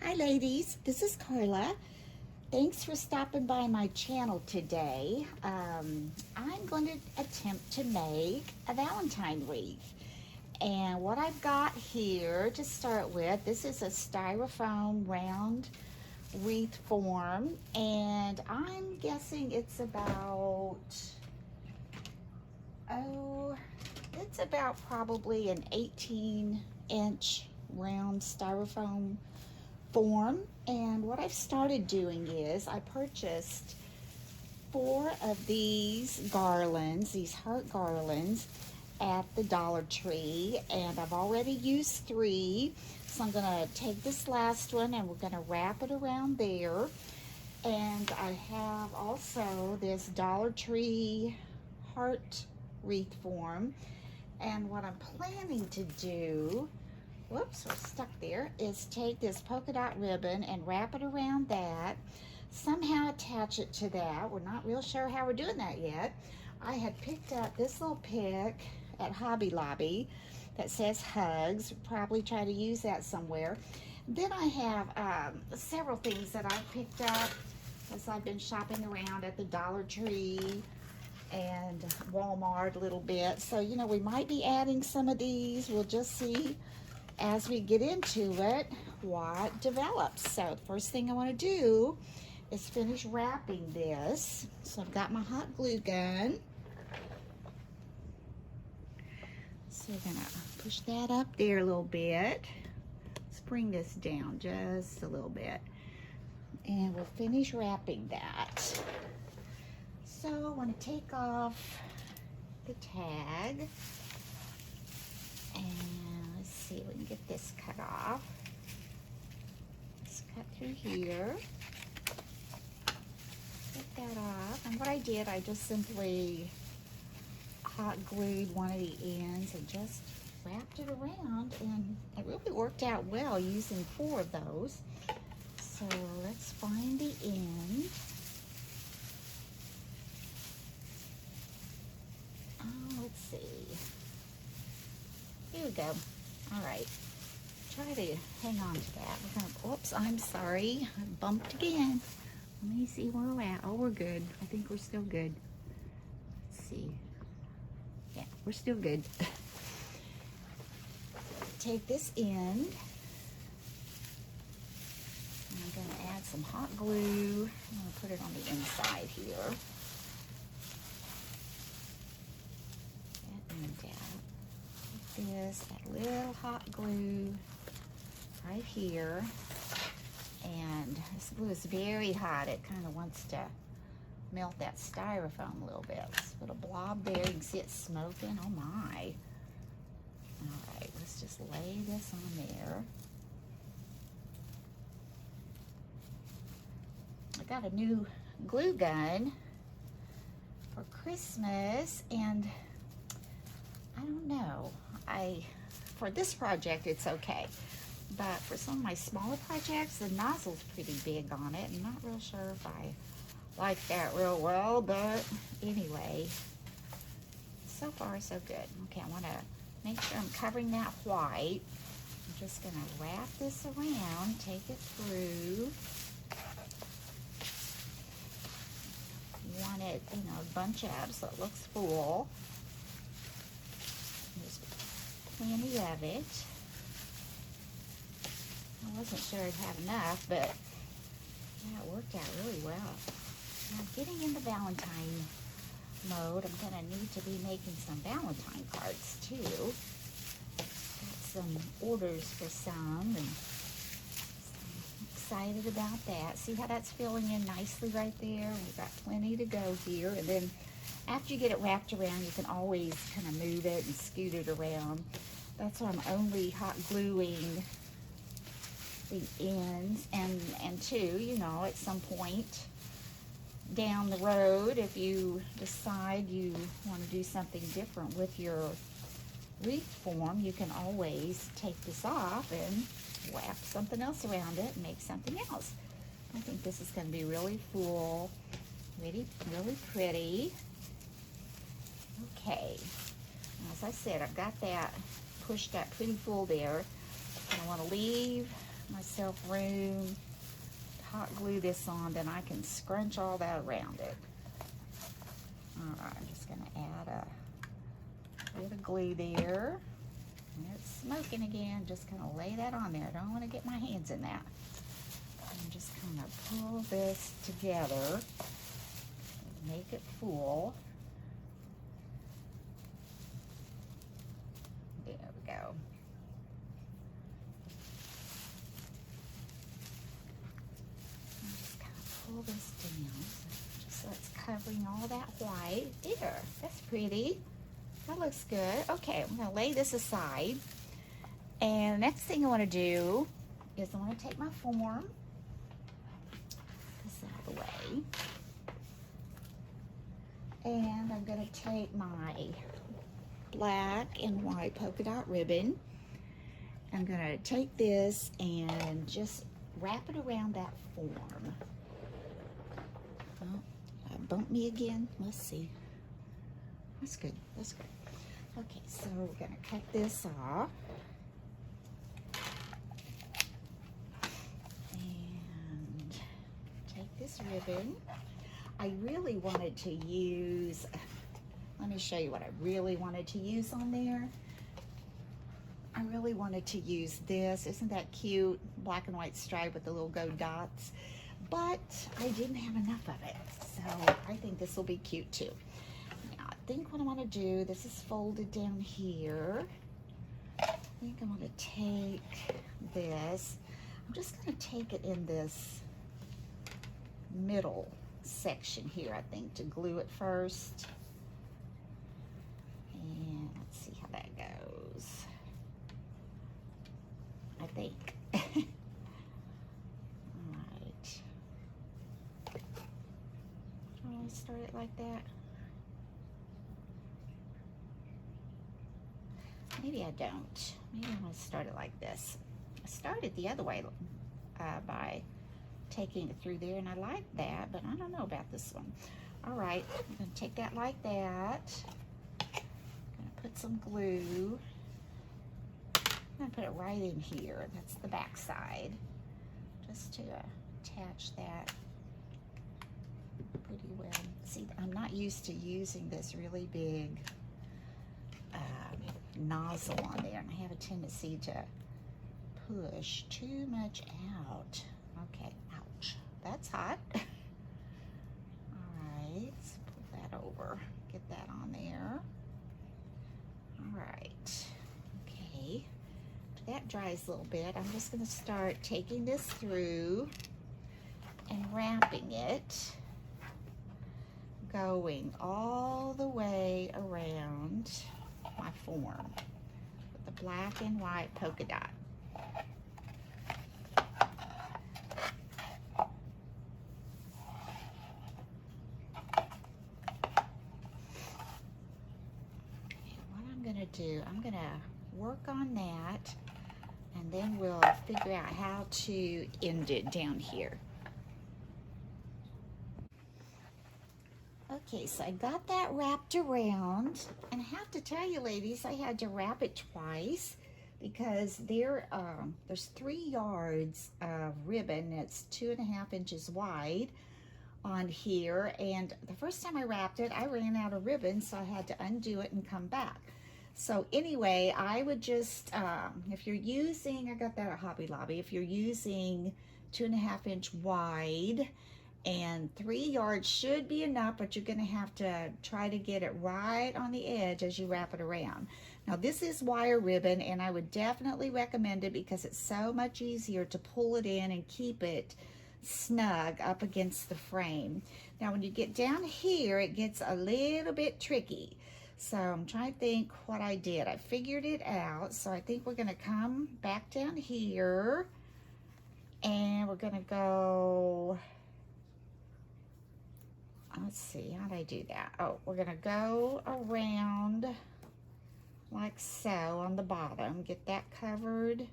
Hi ladies, this is Carla. Thanks for stopping by my channel today. I'm going to attempt to make a Valentine wreath. And what I've got here to start with, this is a styrofoam round wreath form. And I'm guessing it's about, it's about probably an 18-inch round styrofoam form. And what I've started doing is I purchased 4 of these garlands, these heart garlands, at the Dollar Tree, and I've already used 3. So I'm gonna take this last one and we're gonna wrap it around there. And I have also this Dollar Tree heart wreath form. And what I'm planning to do, whoops, we're stuck there, is take this polka dot ribbon and wrap it around that, somehow attach it to that. We're not real sure how we're doing that yet. I had picked up this little pick at Hobby Lobby that says hugs. Probably try to use that somewhere. Then I have several things that I've picked up as I've been shopping around at the Dollar Tree and Walmart a little bit. So, you know, we might be adding some of these. We'll just see as we get into it what develops. So the first thing I want to do is finish wrapping this. So I've got my hot glue gun. So we're gonna push that up there a little bit. Let's bring this down just a little bit. And we'll finish wrapping that. So I want to take off the tag. And let's see if we can get this cut off. Let's cut through here. Get that off. And what I did, I just simply hot glued one of the ends and just wrapped it around, and it really worked out well using 4 of those. So let's find the end. Oh, let's see. Here we go. All right. Try to hang on to that. We're gonna, oops, I'm sorry. I bumped again. Let me see where we're at. Oh, we're good. I think we're still good. Let's see. Yeah, we're still good. Take this end. I'm going to add some hot glue. I'm going to put it on the inside here. That end out. Take this, that little hot glue right here. And this glue is very hot. It kind of wants to melt that styrofoam a little bit. Let's put a blob there. You can see it smoking. Oh my. All right, let's just lay this on there. I got a new glue gun for Christmas, and I don't know. For this project, it's okay. But for some of my smaller projects, the nozzle's pretty big on it. I'm not real sure if I like that real well, but anyway, so far so good. Okay, I want to make sure I'm covering that white. I'm just going to wrap this around, take it through. You want it, you know, bunch out so it looks full. There's plenty of it. I wasn't sure I'd have enough, but yeah, it worked out really well. Now, getting into Valentine mode, I'm going to need to be making some Valentine cards too. Got some orders for some, and I'm excited about that. See how that's filling in nicely right there? We've got plenty to go here. And then after you get it wrapped around, you can always kind of move it and scoot it around. That's why I'm only hot gluing the ends, and too, you know, at some point down the road, if you decide you want to do something different with your wreath form, you can always take this off and wrap something else around it and make something else. I think this is going to be really full, really pretty. Okay, as I said, I've got that pushed up pretty full there. And I want to leave myself room to hot glue this on, then I can scrunch all that around it. All right, I'm just gonna add a bit of glue there. And it's smoking again. Just gonna lay that on there. I don't want to get my hands in that. And just kind of pull this together, make it full. There we go. And just kind of pull this down, just so it's covering all that white. There, that's pretty. That looks good. Okay, I'm gonna lay this aside. And the next thing I wanna do is I wanna take my form, this out of the way. And I'm gonna take my black and white polka dot ribbon. I'm gonna take this and just wrap it around that form. Oh, bumped me again. Let's see. That's good, that's good. Okay, so we're gonna cut this off. And take this ribbon. I really wanted to use, let me show you what I really wanted to use on there. I really wanted to use this. Isn't that cute? Black and white stripe with the little gold dots. But I didn't have enough of it. So I think this will be cute too. I think what I want to do, this is folded down here. I think I'm going to take this. I'm just going to take it in this middle section here, I think, to glue it first. And let's see how that goes. I think. All right. I'll start it like that. Maybe I don't. Maybe I'm going to start it like this. I started the other way by taking it through there, and I like that, but I don't know about this one. All right, I'm going to take that like that. I'm going to put some glue. I'm going to put it right in here. That's the back side, just to attach that pretty well. See, I'm not used to using this really big nozzle on there, and I have a tendency to push too much out. Okay, ouch, that's hot. All right, let's pull that over, get that on there. All right, okay, that dries a little bit. I'm just going to start taking this through and wrapping it, going all the way around my form with the black and white polka dot. And what I'm going to do, I'm going to work on that, and then we'll figure out how to end it down here. Okay, so I got that wrapped around, and I have to tell you, ladies, I had to wrap it twice because there's 3 yards of ribbon that's 2.5 inches wide on here, and the first time I wrapped it, I ran out of ribbon, so I had to undo it and come back. So anyway, I would just, if you're using, I got that at Hobby Lobby, if you're using 2.5 inch wide, and 3 yards should be enough, but you're going to have to try to get it right on the edge as you wrap it around. Now this is wire ribbon, and I would definitely recommend it because it's so much easier to pull it in and keep it snug up against the frame. Now when you get down here, it gets a little bit tricky. So I'm trying to think what I did. I figured it out. So I think we're going to come back down here, and we're going to go... Let's see, how did I do that? Oh, we're gonna go around like so on the bottom, get that covered.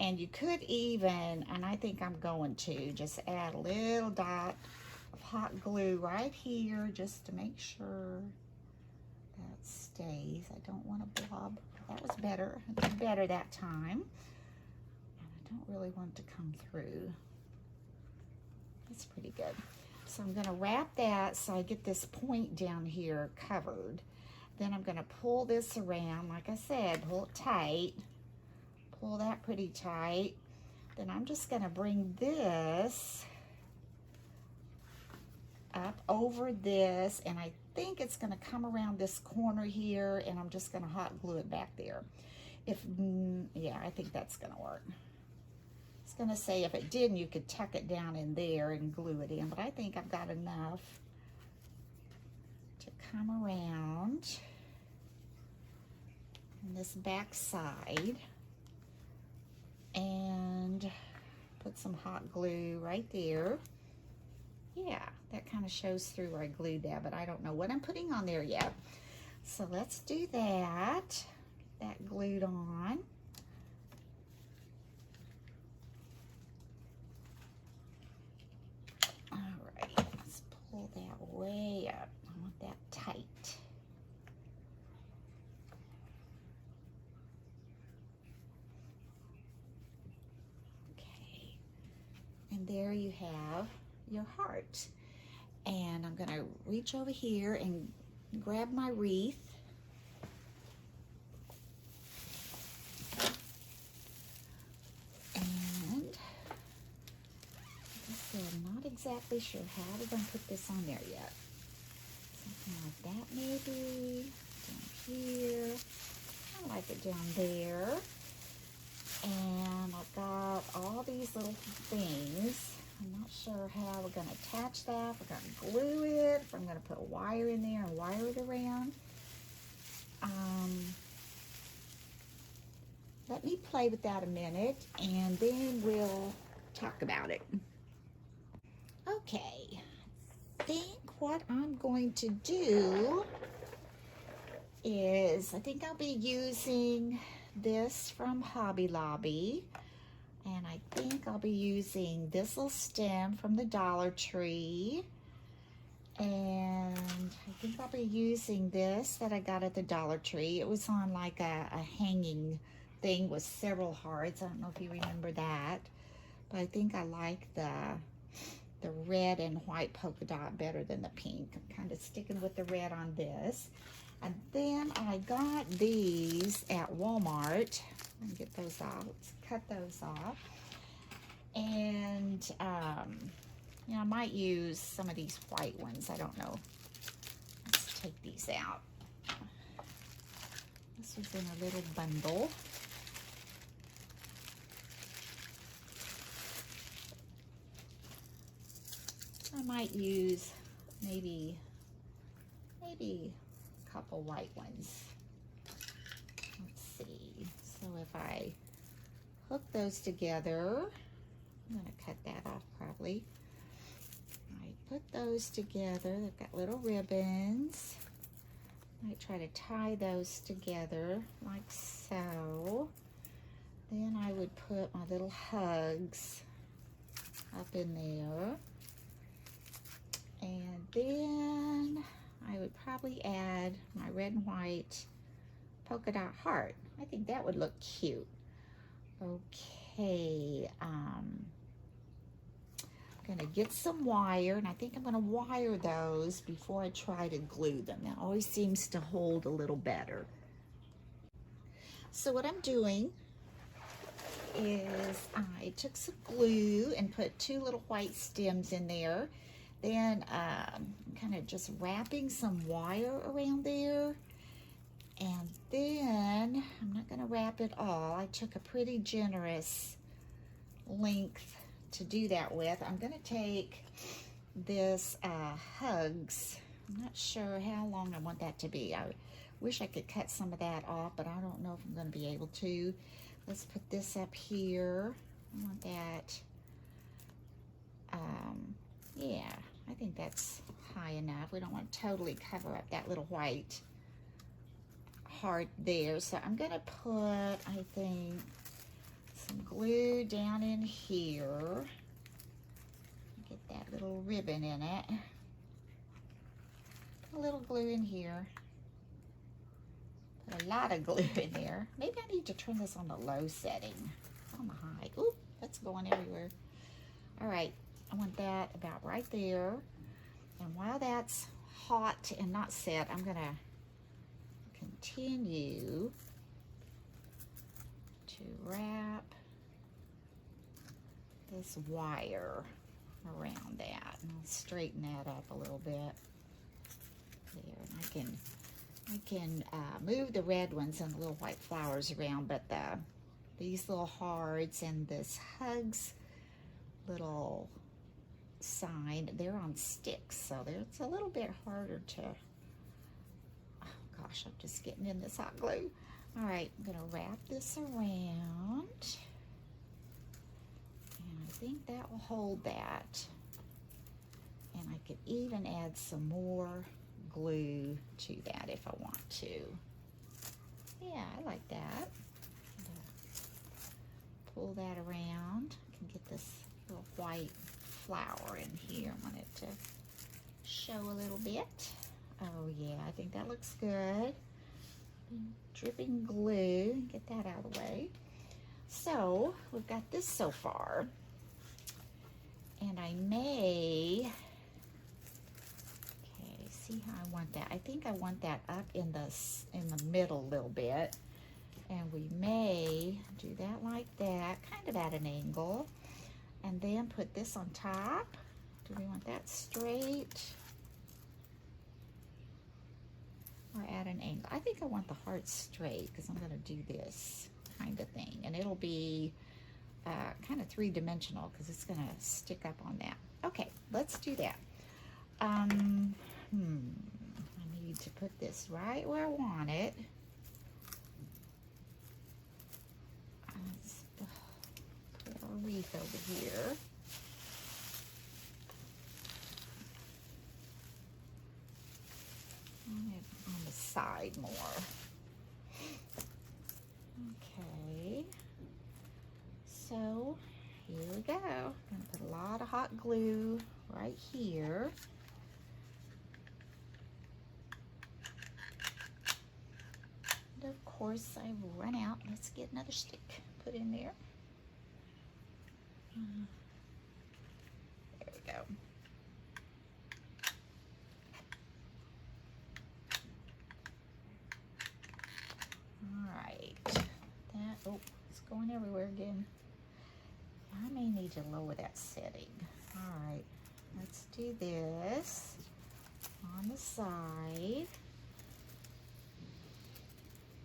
And you could even, and I think I'm going to, just add a little dot of hot glue right here just to make sure that stays. I don't want to blob. That was better. It was better that time. don't really want to come through. That's pretty good. So I'm going to wrap that so I get this point down here covered. Then I'm going to pull this around, like I said, pull it tight. Pull that pretty tight. Then I'm just going to bring this up over this, and I think it's going to come around this corner here, and I'm just going to hot glue it back there. Yeah, I think that's going to work. It's going to say if it didn't, you could tuck it down in there and glue it in, but I think I've got enough to come around on this back side and put some hot glue right there. Yeah, that kind of shows through where I glued that, but I don't know what I'm putting on there yet. So let's do that. Get that glued on. All right, let's pull that way up. I want that tight. Okay, and there you have your heart. And I'm gonna reach over here and grab my wreath. And like I said, I'm not exactly sure how we're gonna put this on there yet. Something like that maybe, down here. I like it down there. And I've got all these little things. I'm not sure how we're going to attach that. If we're going to glue it, if I'm going to put a wire in there and wire it around. Let me play with that a minute, and then we'll talk about it. Okay, I think what I'm going to do is, I think I'll be using this from Hobby Lobby. And I think I'll be using this little stem from the Dollar Tree. And I think I'll be using this that I got at the Dollar Tree. It was on like a hanging thing with several hearts. I don't know if you remember that. But I think I like the red and white polka dot better than the pink. I'm kind of sticking with the red on this. And then I got these at Walmart. Let me get those off. Let's cut those off. And, you know, I might use some of these white ones. I don't know. Let's take these out. This was in a little bundle. I might use maybe a couple white ones. Let's see. So if I hook those together, I'm going to cut that off probably. I put those together. They've got little ribbons. I try to tie those together like so. Then I would put my little hugs up in there. And then I would probably add my red and white polka dot heart. I think that would look cute. Okay, I'm gonna get some wire, and I think I'm gonna wire those before I try to glue them. That always seems to hold a little better. So what I'm doing is I took some glue and put two little white stems in there. Then I'm kind of just wrapping some wire around there. And then, I'm not going to wrap it all. I took a pretty generous length to do that with. I'm going to take this hugs. I'm not sure how long I want that to be. I wish I could cut some of that off, but I don't know if I'm going to be able to. Let's put this up here. I want that. Yeah, I think that's high enough. We don't want to totally cover up that little white heart there. So I'm going to put, I think, some glue down in here. Get that little ribbon in it. Put a little glue in here. Put a lot of glue in there. Maybe I need to turn this on the low setting. on the hide. Oop, that's going everywhere. All right, I want that about right there. And while that's hot and not set, I'm gonna continue to wrap this wire around that, and I'll straighten that up a little bit there. And I can move the red ones and the little white flowers around, but these little hearts and this hugs little sign, they're on sticks, so it's a little bit harder to, oh gosh, I'm just getting in this hot glue. All right, I'm gonna wrap this around, and I think that will hold that. And I could even add some more glue to that if I want to. Yeah, I like that. Pull that around. I can get this little white flower in here. I want it to show a little bit. Oh yeah, I think that looks good. Dripping glue, get that out of the way. So we've got this so far, and I may, okay, see how I want that. I think I want that up in the middle a little bit, and we may do that like that, kind of at an angle, and then put this on top. Do we want that straight or at an angle? I think I want the heart straight because I'm going to do this kind of thing, and it'll be kind of three-dimensional because it's going to stick up on that. Okay, let's do that. I need to put this right where I want it. Let's put our wreath over here. On the side more. Okay, so here we go. I'm gonna put a lot of hot glue right here. And of course, I've run out. Let's get another stick put in there. There we go. Oh, it's going everywhere again. I may need to lower that setting. All right, let's do this on the side.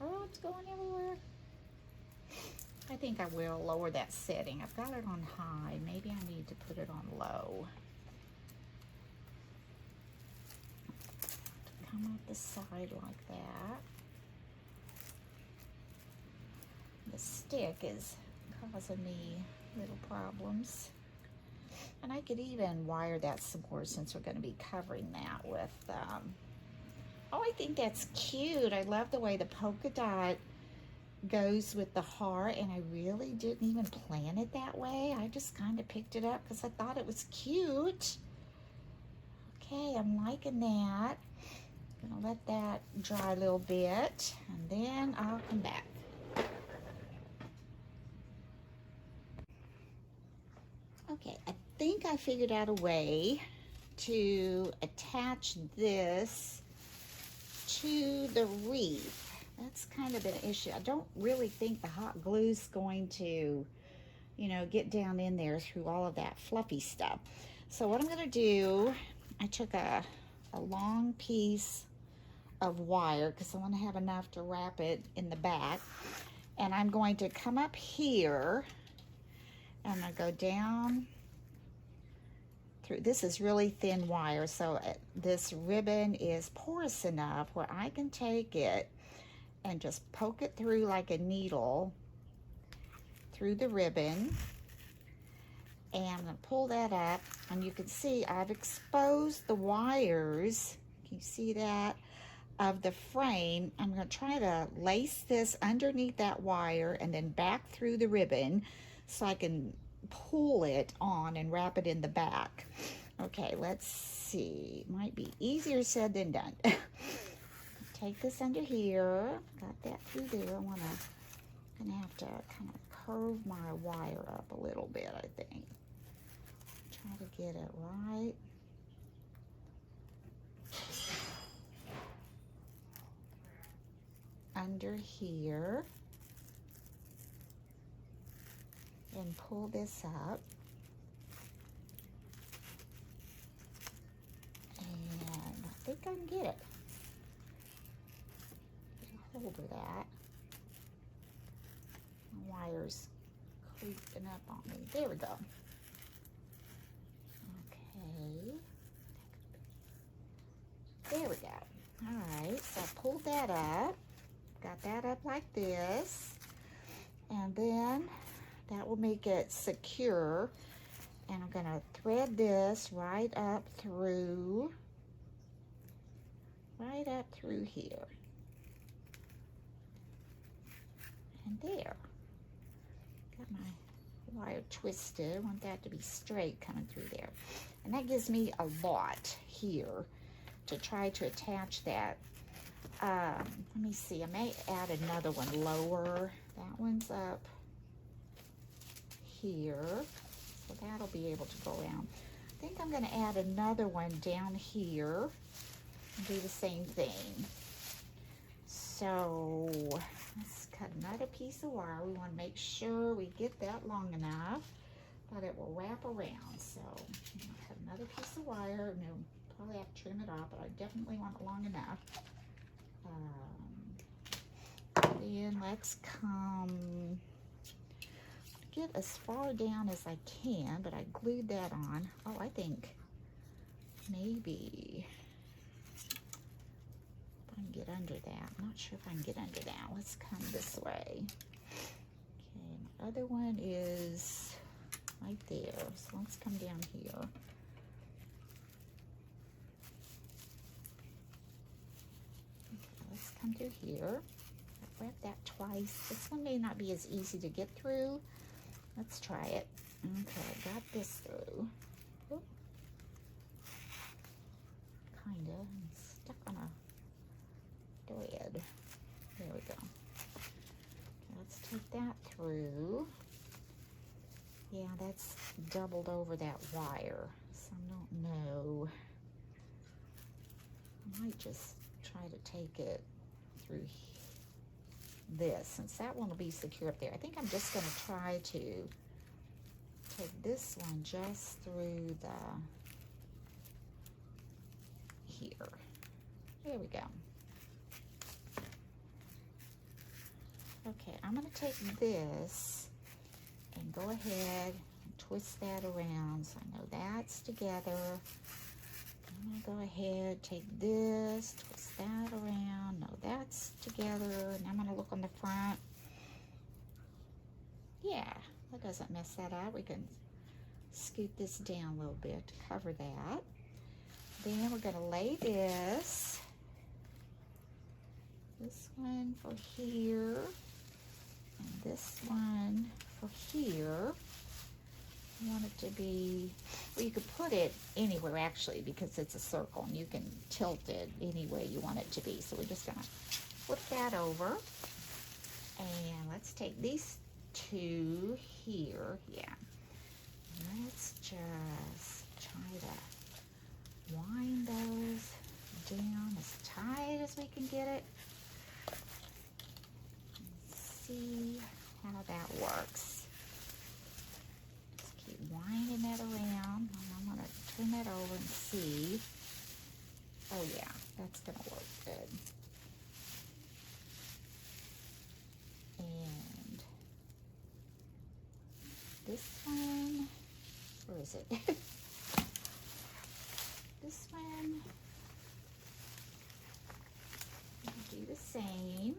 Oh, it's going everywhere. I think I will lower that setting. I've got it on high. Maybe I need to put it on low. Come up the side like that. The stick is causing me little problems. And I could even wire that some more since we're going to be covering that with, oh, I think that's cute. I love the way the polka dot goes with the heart, and I really didn't even plan it that way. I just kind of picked it up because I thought it was cute. Okay, I'm liking that. Gonna let that dry a little bit, and then I'll come back. Okay, I think I figured out a way to attach this to the wreath. That's kind of an issue. I don't really think the hot glue's going to, you know, get down in there through all of that fluffy stuff. So what I'm gonna do, I took a long piece of wire because I want to have enough to wrap it in the back, and I'm going to come up here and I go down through. This is really thin wire, so this ribbon is porous enough where I can take it and just poke it through like a needle through the ribbon, and I'm going to pull that up, and you can see I've exposed the wires. Can you see that? Of the frame. I'm going to try to lace this underneath that wire and then back through the ribbon so I can pull it on and wrap it in the back. Okay, let's see. Might be easier said than done. Take this under here. Got that through there. I'm gonna have to kind of curve my wire up a little bit, I think. Try to get it right. Under here. And pull this up. And I think I can get it. Get a hold of that. My wire's creeping up on me. There we go. Okay. There we go. All right, so I pulled that up. Got that up like this. And then that will make it secure. And I'm gonna thread this right up through here. And there. Got my wire twisted. I want that to be straight coming through there. And that gives me a lot here to try to attach that. Let me see, I may add another one lower. That one's up here, so that'll be able to go around. I think I'm going to add another one down here and do the same thing. So let's cut another piece of wire. We want to make sure we get that long enough that it will wrap around. So I'm going to cut another piece of wire. No, probably have to trim it off, but I definitely want it long enough. Then let's get as far down as I can, but I glued that on. Oh, I think maybe if I can get under that. I'm not sure if I can get under that. Let's come this way. Okay, my other one is right there. So let's come down here. Okay, let's come through here. Wrap that twice. This one may not be as easy to get through. Let's try it. Okay, got this through. Oop. Kinda. I'm stuck on a thread. There we go. Okay, let's take that through. Yeah, that's doubled over that wire. So I don't know. I might just try to take it through here. This, since that one will be secure up there. I think I'm just going to try to take this one just through here. There we go. Okay, I'm going to take this and go ahead and twist that around so I know that's together. I'm going to go ahead, take this, twist that around. No, that's together. And I'm going to look on the front. Yeah, that doesn't mess that up. We can scoot this down a little bit to cover that. Then we're going to lay this one for here, and this one for here. I want it to be, well, you could put it anywhere actually because it's a circle and you can tilt it any way you want it to be. So we're just gonna flip that over and let's take these two here. Yeah. Let's just try to wind those down as tight as we can get it. Let's see how that works. Winding that around. I'm going to turn that over and see. Oh yeah, that's going to work good. And this one, where is it? This one, do the same.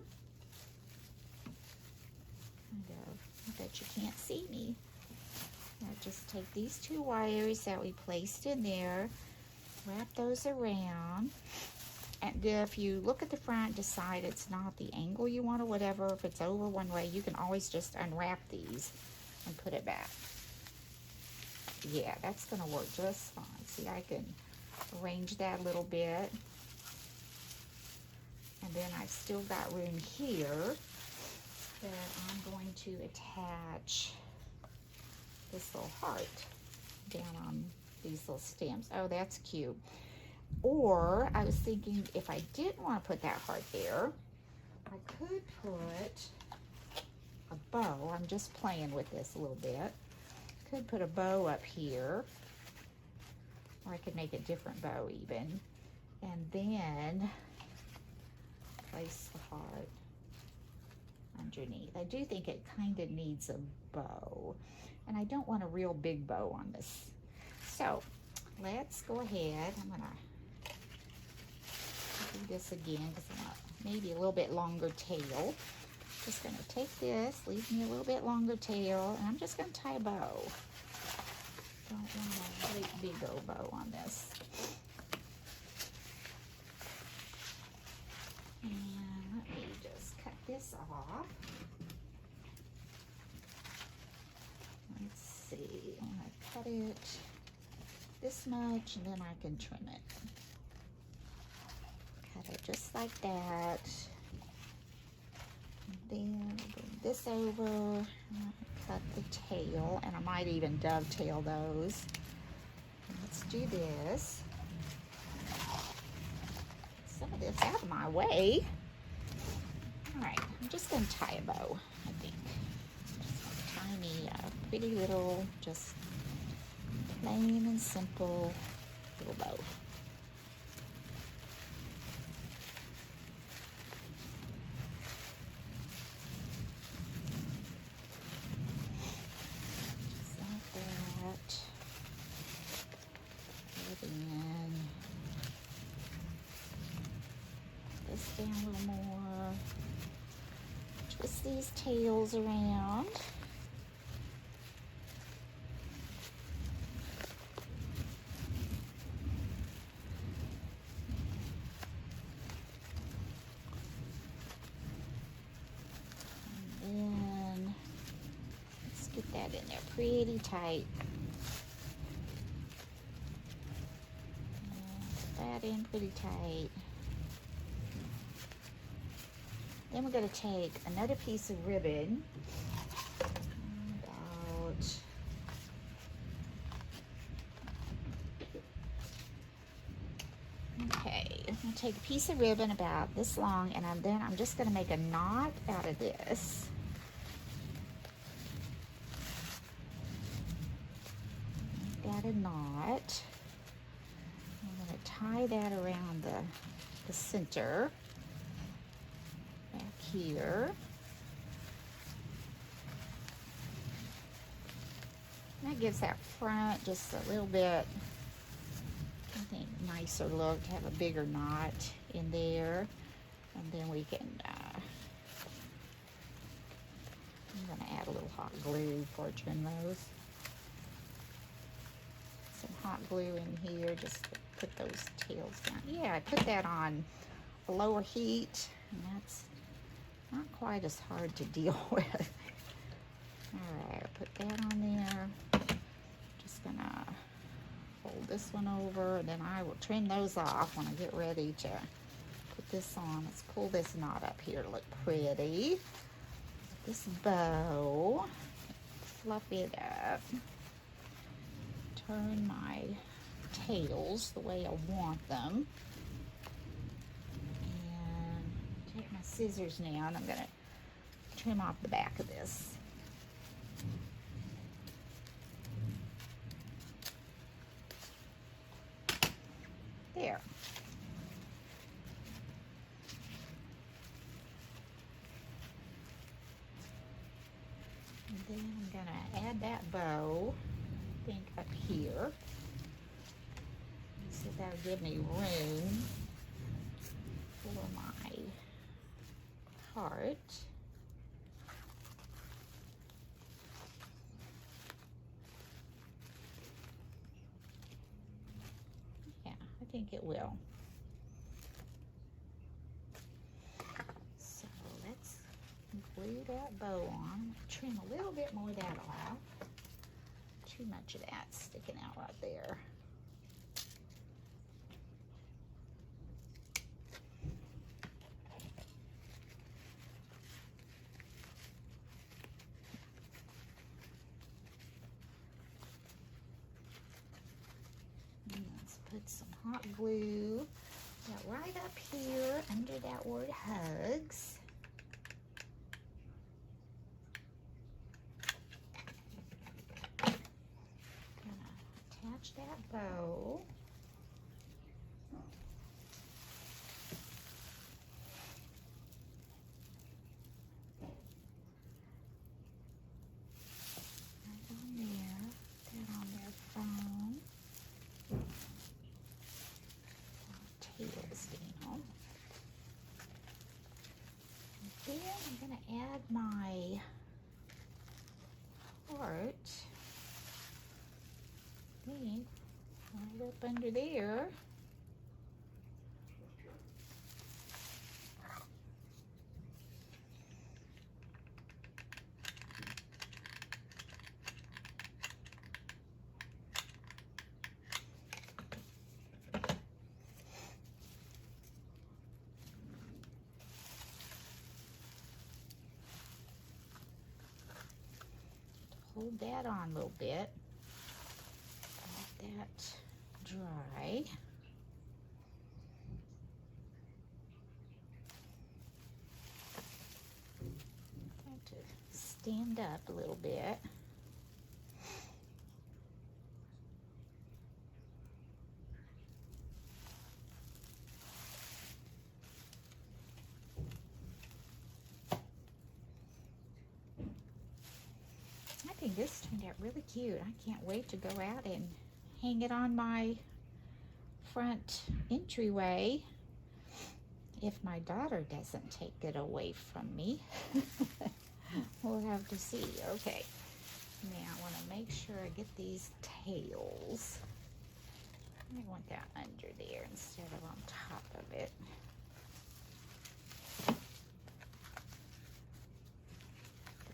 Kind of, I bet you can't see me. Now just take these two wires that we placed in there, wrap those around, and if you look at the front, decide it's not the angle you want or whatever, if it's over one way, you can always just unwrap these and put it back. Yeah, that's going to work just fine. See, I can arrange that a little bit. And then I've still got room here. that I'm going to attach this little heart down on these little stems. Oh, that's cute. Or I was thinking if I didn't want to put that heart there, I could put a bow. I'm just playing with this a little bit. Could put a bow up here, or I could make a different bow even, and then place the heart underneath. I do think it kind of needs a bow, and I don't want a real big bow on this. So let's go ahead. I'm gonna do this again because I want maybe a little bit longer tail. Just gonna take this, leave me a little bit longer tail, and I'm just gonna tie a bow. Don't want a great big old bow on this. And let me just cut this off. Let's see, I'm gonna cut it this much and then I can trim it. Cut it just like that. Then bring this over, cut the tail, and I might even dovetail those. Let's do this. Some of this out of my way. All right, I'm just going to tie a bow, I think. Just a tiny, pretty little, just plain and simple little bow. Down a little more. Twist these tails around. And then let's get that in there pretty tight. Put that in pretty tight. Then we're going to take another piece of ribbon, okay, I'm going to take a piece of ribbon about this long, and then I'm just going to make a knot out of this. Got a knot. I'm going to tie that around the center. Here. And that gives that front just a little bit, I think, nicer look to have a bigger knot in there. And then we can, I'm going to add a little hot glue before I trim those. Some hot glue in here just to put those tails down. Yeah, I put that on a lower heat, and that's not quite as hard to deal with. All right, put that on there. Just gonna fold this one over, and then I will trim those off when I get ready to put this on. Let's pull this knot up here to look pretty. This bow, fluff it up. Turn my tails the way I want them. Take my scissors now, and I'm going to trim off the back of this. There. And then I'm going to add that bow, I think, up here. So that'll give me room for my heart. Yeah, I think it will. So let's glue that bow on. Trim a little bit more of that off. Too much of that sticking out right there. Put some hot glue right up here under that word hugs. Gonna attach that bow. Then I'm going to add my heart thing right up under there. Hold that on a little bit. Let that dry. Try to stand up a little bit. I think this turned out really cute. I can't wait to go out and hang it on my front entryway if my daughter doesn't take it away from me. We'll have to see. Okay, now I want to make sure I get these tails. I want that under there instead of on top of it.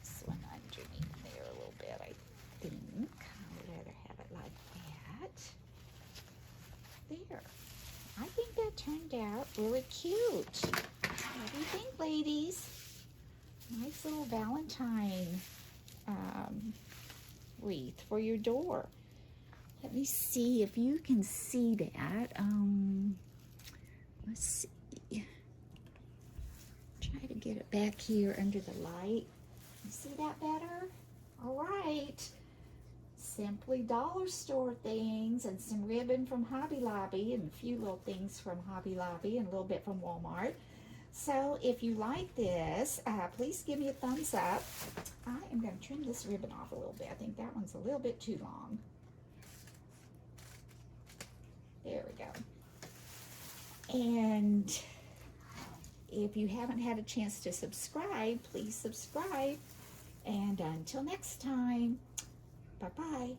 This one underneath there a little bit, I think. I'd rather have it like that. There. I think that turned out really cute. What do you think, ladies? Nice little Valentine wreath for your door. Let me see if you can see that. Let's see. Try to get it back here under the light. You see that better? All right. Simply dollar store things and some ribbon from Hobby Lobby and a few little things from Hobby Lobby and a little bit from Walmart. So if you like this, please give me a thumbs up. I am going to trim this ribbon off a little bit. I think that one's a little bit too long. There we go. And if you haven't had a chance to subscribe, please subscribe. And until next time, bye-bye.